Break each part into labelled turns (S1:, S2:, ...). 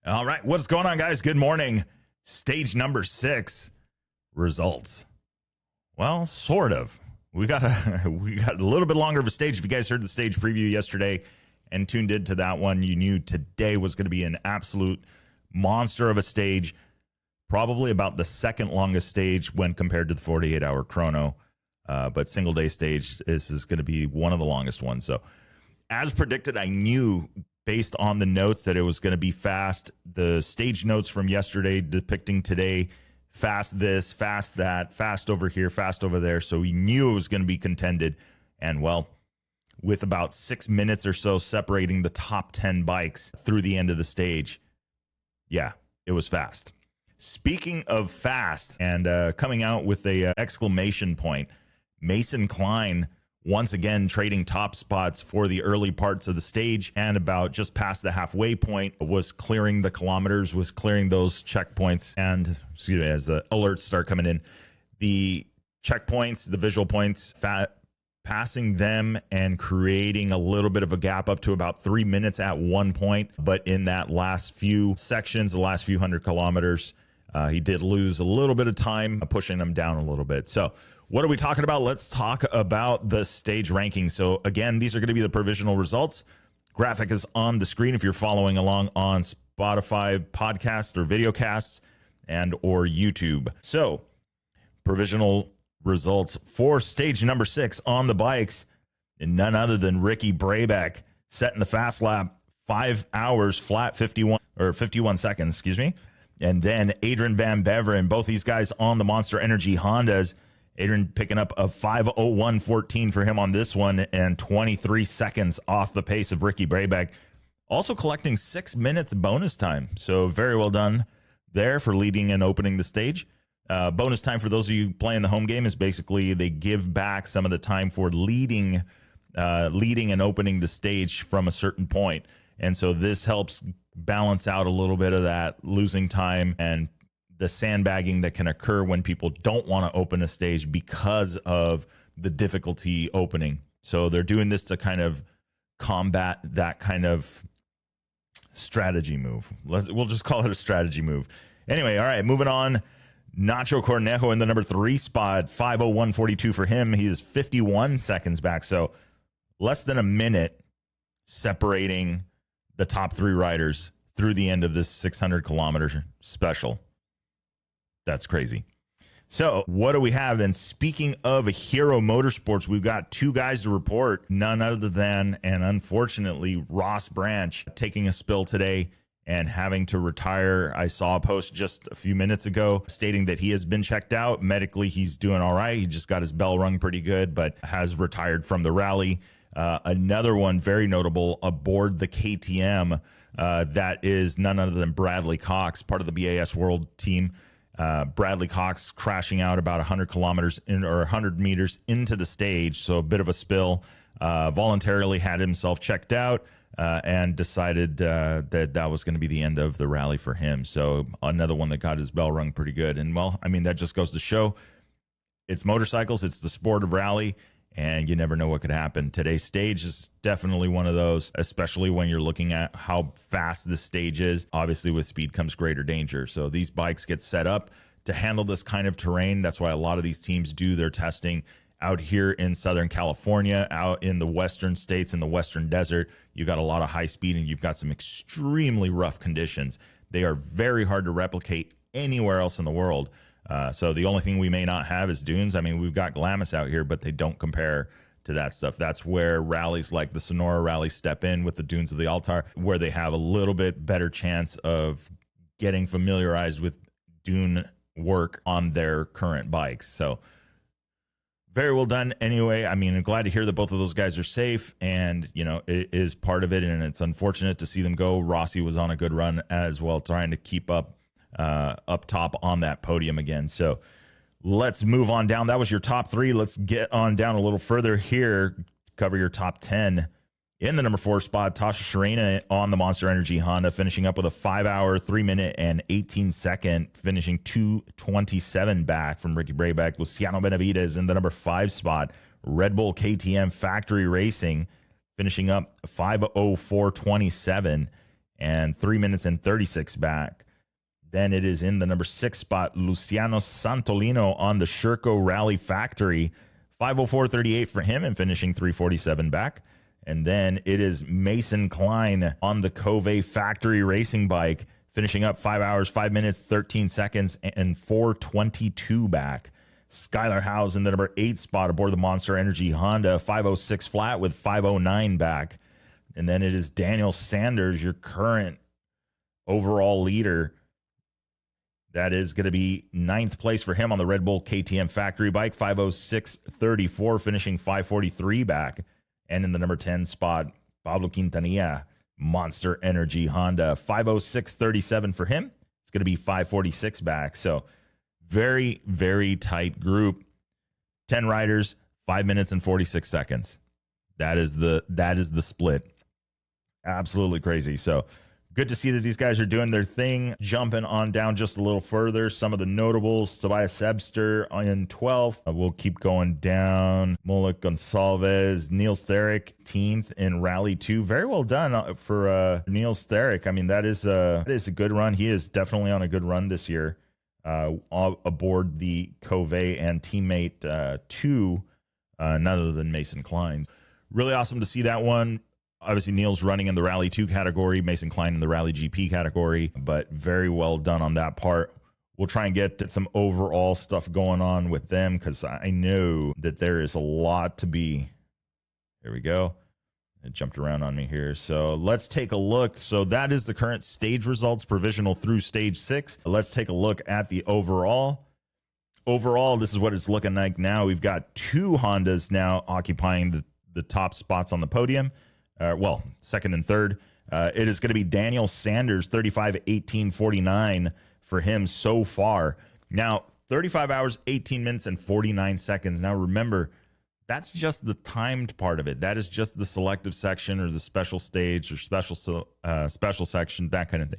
S1: All right, what's going on, guys? Good morning. Stage number 6 results. Well, sort of. We got a little bit longer of a stage. If you guys heard the stage preview yesterday and tuned into that one, you knew today was going to be an absolute monster of a stage. Probably about the second longest stage when compared to the 48-hour chrono. But single day stage, this is going to be one of the longest ones. So as predicted, I knew based on the notes that it was going to be fast. The stage notes from yesterday depicting today, fast this, fast that, fast over here, fast over there. So we knew it was going to be contended. And well, with about 6 minutes or so separating the top 10 bikes through the end of the stage, yeah, it was fast. Speaking of fast and coming out with a exclamation point, Mason Klein once again trading top spots for the early parts of the stage, and about just past the halfway point was clearing the kilometers, was clearing those checkpoints. And excuse me, as the alerts start coming in, the checkpoints, the visual points, passing them and creating a little bit of a gap up to about 3 minutes at one point. But in that last few sections, the last few 100 kilometers, he did lose a little bit of time, pushing them down a little bit. So what are we talking about? Let's talk about the stage ranking. So again, these are going to be the provisional results. Graphic is on the screen if you're following along on Spotify podcasts or videocasts and or YouTube. So provisional results for stage number 6 on the bikes, and none other than Ricky Brabec setting the fast lap, 5 hours flat 51 seconds, excuse me. And then Adrian Van Beveren, both these guys on the Monster Energy Hondas. Adrian picking up a 5:01.14 for him on this one, and 23 seconds off the pace of Ricky Brabec. Also collecting 6 minutes bonus time. So very well done there for leading and opening the stage. Bonus time for those of you playing the home game is basically they give back some of the time for leading and opening the stage from a certain point. And so this helps balance out a little bit of that losing time and the sandbagging that can occur when people don't want to open a stage because of the difficulty opening. So they're doing this to kind of combat that kind of strategy move. We'll just call it a strategy move. Anyway, all right, moving on. Nacho Cornejo in the number 3 spot, 5:01.42 for him. He is 51 seconds back. So less than a minute separating the top 3 riders through the end of this 600 kilometer special. That's crazy. So what do we have? And speaking of Hero Motorsports, we've got 2 guys to report, none other than, and unfortunately, Ross Branch taking a spill today and having to retire. I saw a post just a few minutes ago stating that he has been checked out. Medically, he's doing all right. He just got his bell rung pretty good, but has retired from the rally. Another one very notable aboard the KTM, that is none other than Bradley Cox, part of the BAS World team. Bradley Cox crashing out about 100 kilometers or 100 meters into the stage. So a bit of a spill, voluntarily had himself checked out, and decided that was going to be the end of the rally for him. So another one that got his bell rung pretty good. And well, I mean, that just goes to show it's motorcycles. It's the sport of rally, and you never know what could happen. Today's stage is definitely one of those, especially when you're looking at how fast this stage is. Obviously, with speed comes greater danger. So these bikes get set up to handle this kind of terrain. That's why a lot of these teams do their testing out here in Southern California, out in the western states, in the western desert. You've got a lot of high speed, and you've got some extremely rough conditions. They are very hard to replicate anywhere else in the world. So the only thing we may not have is dunes. I mean, we've got Glamis out here, but they don't compare to that stuff. That's where rallies like the Sonora Rally step in with the dunes of the Altar, where they have a little bit better chance of getting familiarized with dune work on their current bikes. So very well done. Anyway, I mean, I'm glad to hear that both of those guys are safe, and, you know, it is part of it, and it's unfortunate to see them go. Rossi was on a good run as well, trying to keep up top on that podium again. So let's move on down. That was your top 3. Let's get on down a little further here, cover your top 10. In the number 4 spot, Tasha Sharina on the Monster Energy Honda, finishing up with a 5 hour, 3 minute, and 18 second, finishing 2:27 back from Ricky Brabec. Luciano Benavides in the number 5 spot. Red Bull KTM Factory Racing, finishing up 5:04.27. and 3 minutes and 36 back. Then it is in the number 6 spot, Luciano Santolino on the Sherco Rally Factory. 5:04.38 for him and finishing 3:47 back. And then it is Mason Klein on the Cove Factory Racing Bike, finishing up 5 hours, 5 minutes, 13 seconds, and 4:22 back. Skylar Howes in the number 8 spot aboard the Monster Energy Honda, 5:06 flat with 5:09 back. And then it is Daniel Sanders, your current overall leader. That is going to be 9th place for him on the Red Bull KTM Factory Bike, 5:06.34, finishing 5:43 back. And in the number 10 spot, Pablo Quintanilla, Monster Energy Honda, 5:06.37 for him. It's going to be 5:46 back. So very, very tight group. 10 riders, 5 minutes and 46 seconds. That is the split. Absolutely crazy. So good to see that these guys are doing their thing. Jumping on down just a little further, some of the notables: Tobias Sebster in 12th. We'll keep going down. Mulek Gonsalves, Niels Therick, 18th in Rally 2. Very well done for Niels Therick. I mean, that is a good run. He is definitely on a good run this year aboard the Cove and teammate 2, none other than Mason Klein. Really awesome to see that one. Obviously, Neil's running in the Rally 2 category, Mason Klein in the Rally GP category, but very well done on that part. We'll try and get some overall stuff going on with them because I know that there is a lot to be. There we go. It jumped around on me here. So let's take a look. So that is the current stage results, provisional through stage 6. Let's take a look at the overall. Overall, this is what it's looking like now. We've got 2 Hondas now occupying the top spots on the podium. Well, second and third. It is going to be Daniel Sanders, 35:18.49 for him so far. Now, 35 hours, 18 minutes, and 49 seconds. Now, remember, that's just the timed part of it. That is just the selective section or the special stage or special section, that kind of thing.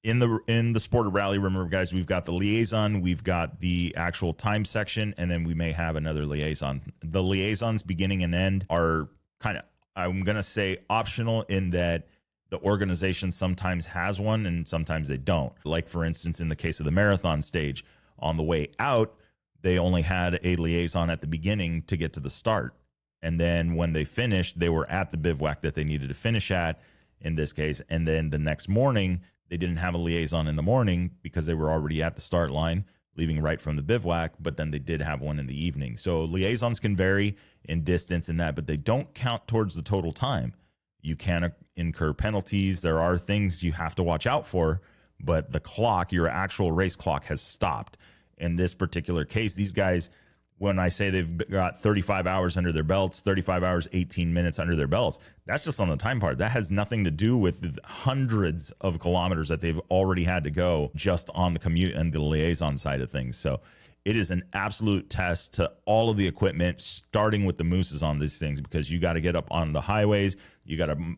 S1: In the Sport of Rally, remember, guys, we've got the liaison, we've got the actual time section, and then we may have another liaison. The liaisons beginning and end are kind of, I'm going to say, optional in that the organization sometimes has one and sometimes they don't. Like, for instance, in the case of the marathon stage, on the way out, they only had a liaison at the beginning to get to the start. And then when they finished, they were at the bivouac that they needed to finish at, in this case. And then the next morning, they didn't have a liaison in the morning because they were already at the start line, leaving right from the bivouac, but then they did have one in the evening. So liaisons can vary in distance and that, but they don't count towards the total time. You can incur penalties. There are things you have to watch out for, but the clock, your actual race clock, has stopped. In this particular case, these guys, when I say they've got 35 hours under their belts, 35 hours, 18 minutes under their belts, that's just on the time part. That has nothing to do with the hundreds of kilometers that they've already had to go just on the commute and the liaison side of things. So it is an absolute test to all of the equipment, starting with the mooses on these things, because you got to get up on the highways. You got to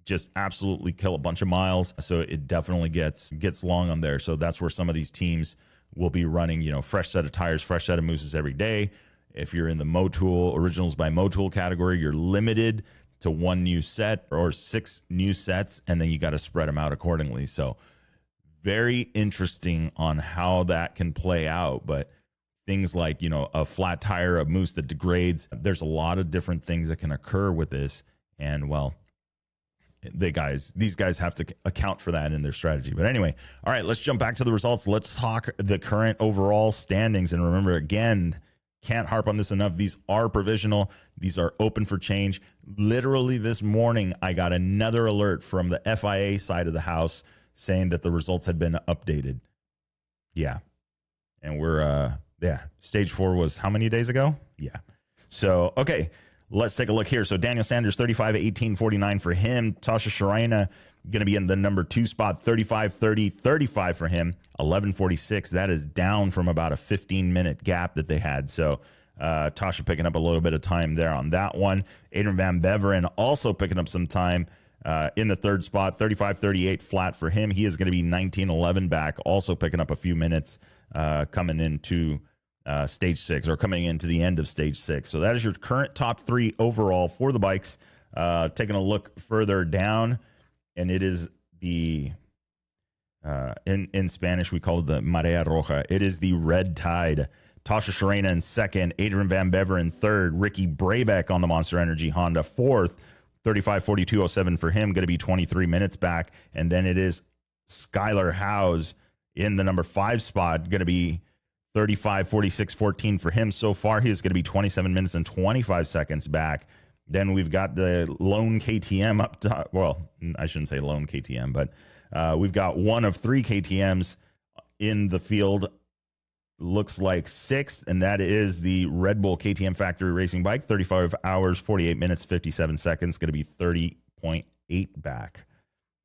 S1: just absolutely kill a bunch of miles. So it definitely gets long on there. So that's where some of these teams will be running, fresh set of tires, fresh set of mooses every day. If you're in the Motul Originals by Motul category, you're limited to 1 new set or 6 new sets, and then you got to spread them out accordingly. So very interesting on how that can play out. But things like, a flat tire, a moose that degrades, there's a lot of different things that can occur with this. And, well, these guys have to account for that in their strategy. But anyway, all right, let's jump back to the results. Let's talk the current overall standings. And remember, again, can't harp on this enough, these are provisional. These are open for change. Literally this morning, I got another alert from the FIA side of the house saying that the results had been updated. Yeah. And we're, stage 4 was how many days ago? Yeah. So, okay. Let's take a look here. So Daniel Sanders, 35:18.49 for him. Tasha Sharina going to be in the number 2 spot, 35:30.35 for him. 11:46. That is down from about a 15-minute gap that they had. So Tasha picking up a little bit of time there on that one. Adrian Van Beveren also picking up some time in the 3rd spot, 35:38 flat for him. He is going to be 19:11 back, also picking up a few minutes coming into stage 6, or coming into the end of stage 6. So that is your current top 3 overall for the bikes. Taking a look further down, and it is the in Spanish we call it the Marea Roja. It is the red tide. Tasha Sharena in second, Adrian Van Bever in third, Ricky Brabec on the Monster Energy Honda fourth, 35:42:07 for him, going to be 23 minutes back. And then it is Skylar Howes in the number 5 spot, going to be 35:46:14 for him. So far, he is going to be 27 minutes and 25 seconds back. Then we've got the lone KTM up top. Well, I shouldn't say lone KTM, but we've got one of 3 KTMs in the field. Looks like 6th, and that is the Red Bull KTM Factory Racing Bike, 35 hours, 48 minutes, 57 seconds, going to be 30.8 back.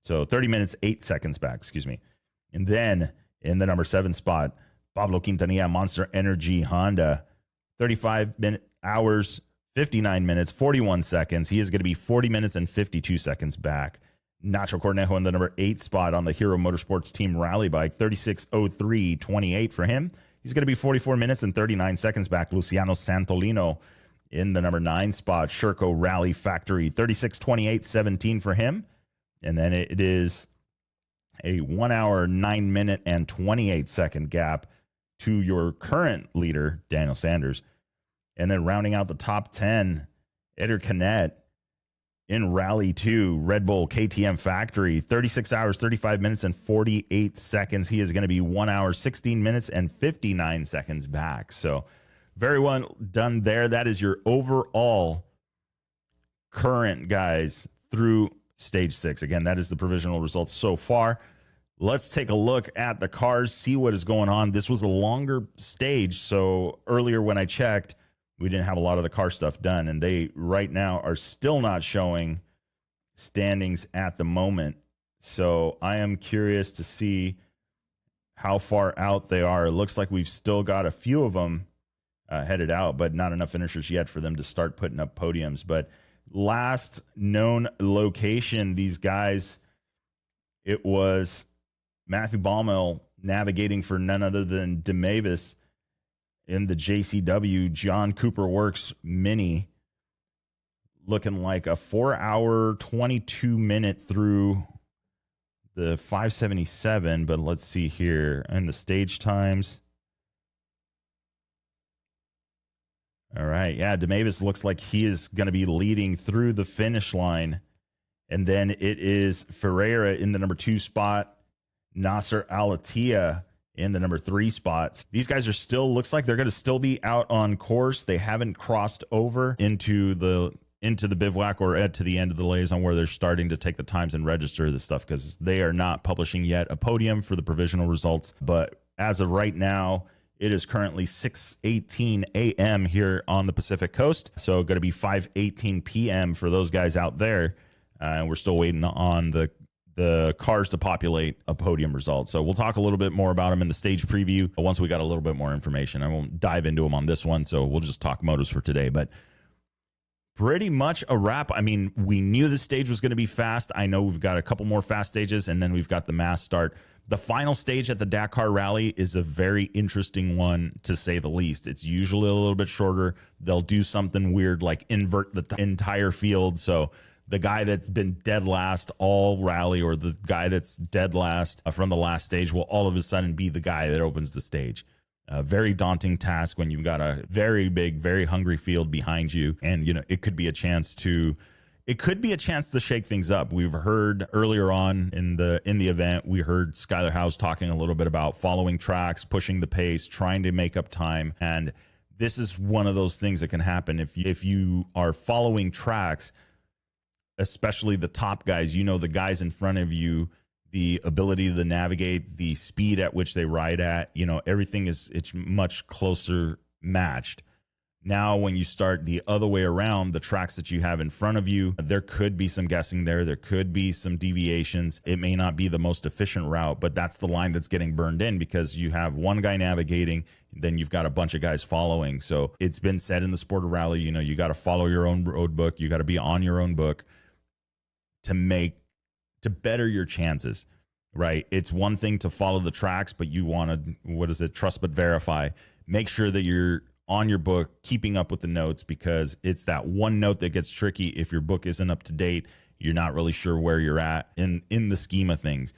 S1: So 30 minutes, 8 seconds back, excuse me. And then in the number 7 spot, Pablo Quintanilla, Monster Energy Honda, 35 hours, 59 minutes, 41 seconds. He is going to be 40 minutes and 52 seconds back. Nacho Cornejo in the number 8 spot on the Hero Motorsports Team Rally Bike, 36:03:28 for him. He's going to be 44 minutes and 39 seconds back. Luciano Santolino in the number 9 spot, Sherco Rally Factory, 36:28:17 for him. And then it is a 1 hour, 9 minute, and 28 second gap to your current leader, Daniel Sanders. And then rounding out the top 10, Eder Canet in Rally 2, Red Bull KTM Factory, 36 hours, 35 minutes, and 48 seconds. He is going to be 1 hour, 16 minutes, and 59 seconds back. So very well done there. That is your overall current guys through stage 6. Again, that is the provisional results so far. Let's take a look at the cars, see what is going on. This was a longer stage, so earlier when I checked, we didn't have a lot of the car stuff done, and they right now are still not showing standings at the moment. So I am curious to see how far out they are. It looks like we've still got a few of them headed out, but not enough finishers yet for them to start putting up podiums. But last known location, these guys, it was Matthew Baumel navigating for none other than DeMavis in the JCW John Cooper Works Mini, looking like a 4 hour, 22 minute through the 577. But let's see here. And the stage times. All right. Yeah, DeMavis looks like he is going to be leading through the finish line. And then it is Ferreira in the number 2 spot, Nasser Al-Attiyah in the number 3 spots. These guys are still, looks like they're going to still be out on course. They haven't crossed over into the bivouac or to the end of the liaison where they're starting to take the times and register this stuff, because they are not publishing yet a podium for the provisional results. But as of right now, it is currently 6:18 a.m. here on the Pacific Coast. So going to be 5:18 p.m. for those guys out there. And we're still waiting on the cars to populate a podium result. So we'll talk a little bit more about them in the stage preview once we got a little bit more information. I won't dive into them on this one, so we'll just talk motos for today. But pretty much a wrap. I mean, we knew the stage was going to be fast. I know we've got a couple more fast stages, and then we've got the mass start. The final stage at the Dakar Rally is a very interesting one, to say the least. It's usually a little bit shorter. They'll do something weird like invert the entire field. So the guy that's been dead last all rally, or the guy that's dead last from the last stage, will all of a sudden be the guy that opens the stage. A very daunting task when you've got a very big, very hungry field behind you. And, you know, it could be a chance to shake things up. We've heard earlier on in the event, we heard Skylar Howes talking a little bit about following tracks, pushing the pace, trying to make up time. And this is one of those things that can happen if you are following tracks, especially the top guys, you know, the guys in front of you, the ability to navigate, the speed at which they ride at, you know, everything it's much closer matched. Now, when you start the other way around, the tracks that you have in front of you, there could be some guessing there. There could be some deviations. It may not be the most efficient route, but that's the line that's getting burned in, because you have one guy navigating, then you've got a bunch of guys following. So it's been said in the sport of rally, you know, you got to follow your own road book. You got to be on your own book to better your chances, right? It's one thing to follow the tracks, but you want to, trust but verify. Make sure that you're on your book, keeping up with the notes, because it's that one note that gets tricky if your book isn't up to date. You're not really sure where you're at in the scheme of things,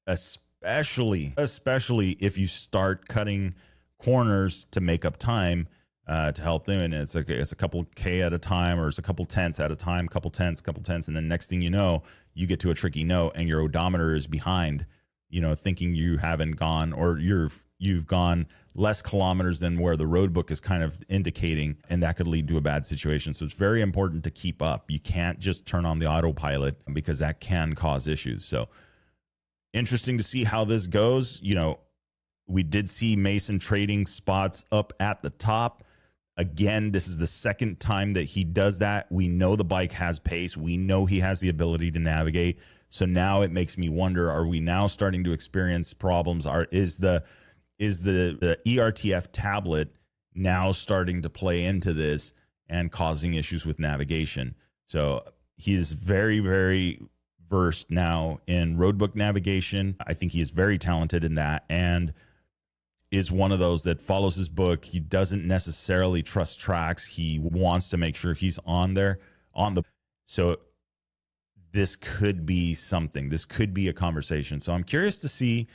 S1: especially if you start cutting corners to make up time to help them. And it's a couple K at a time, or it's a couple tenths at a time, couple tenths. And then next thing you know, you get to a tricky note and your odometer is behind, thinking you haven't gone, or you've gone less kilometers than where the road book is kind of indicating, and that could lead to a bad situation. So it's very important to keep up. You can't just turn on the autopilot, because that can cause issues. So interesting to see how this goes. We did see Mason trading spots up at the top. Again, this is the second time that he does that. We know the bike has pace. We know he has the ability to navigate. So now it makes me wonder, are we now starting to experience problems? Is the ERTF tablet now starting to play into this and causing issues with navigation? So he is very, very versed now in roadbook navigation. I think he is very talented in that, and is one of those that follows his book. He doesn't necessarily trust tracks. He wants to make sure he's on there so this could be something. This could be a conversation. So I'm curious to see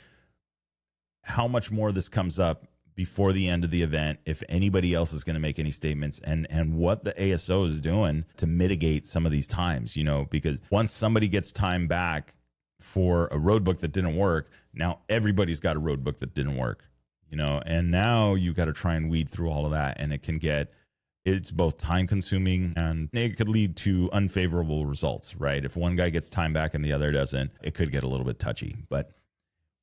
S1: how much more this comes up before the end of the event, if anybody else is going to make any statements, and what the ASO is doing to mitigate some of these times, because once somebody gets time back for a road book that didn't work, now everybody's got a road book that didn't work, and now you got to try and weed through all of that. And it's both time consuming, and it could lead to unfavorable results, right? If one guy gets time back and the other doesn't, it could get a little bit touchy. But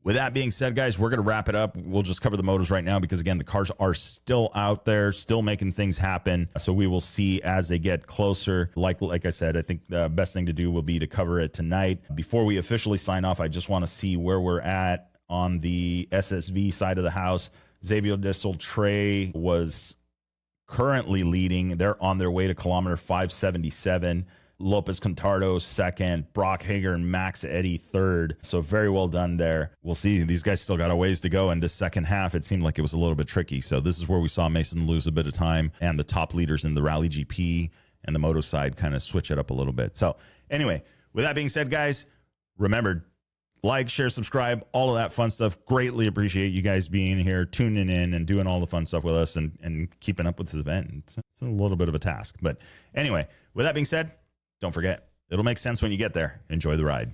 S1: with that being said, guys, we're going to wrap it up. We'll just cover the motos right now, because, again, the cars are still out there, still making things happen. So we will see as they get closer. Like I said, I think the best thing to do will be to cover it tonight. Before we officially sign off, I just want to see where we're at on the SSV side of the house. Xavier Desaultré was currently leading. They're on their way to kilometer 577. Lopez Contardo second, Brock Hager and Max Eddy third. So very well done there. We'll see. These guys still got a ways to go. In this second half, it seemed like it was a little bit tricky. So this is where we saw Mason lose a bit of time, and the top leaders in the Rally GP and the Moto side kind of switch it up a little bit. So anyway, with that being said, guys, remember, like, share, subscribe, all of that fun stuff. Greatly appreciate you guys being here, tuning in, and doing all the fun stuff with us, and keeping up with this event. It's a little bit of a task. But anyway, with that being said, don't forget, it'll make sense when you get there. Enjoy the ride.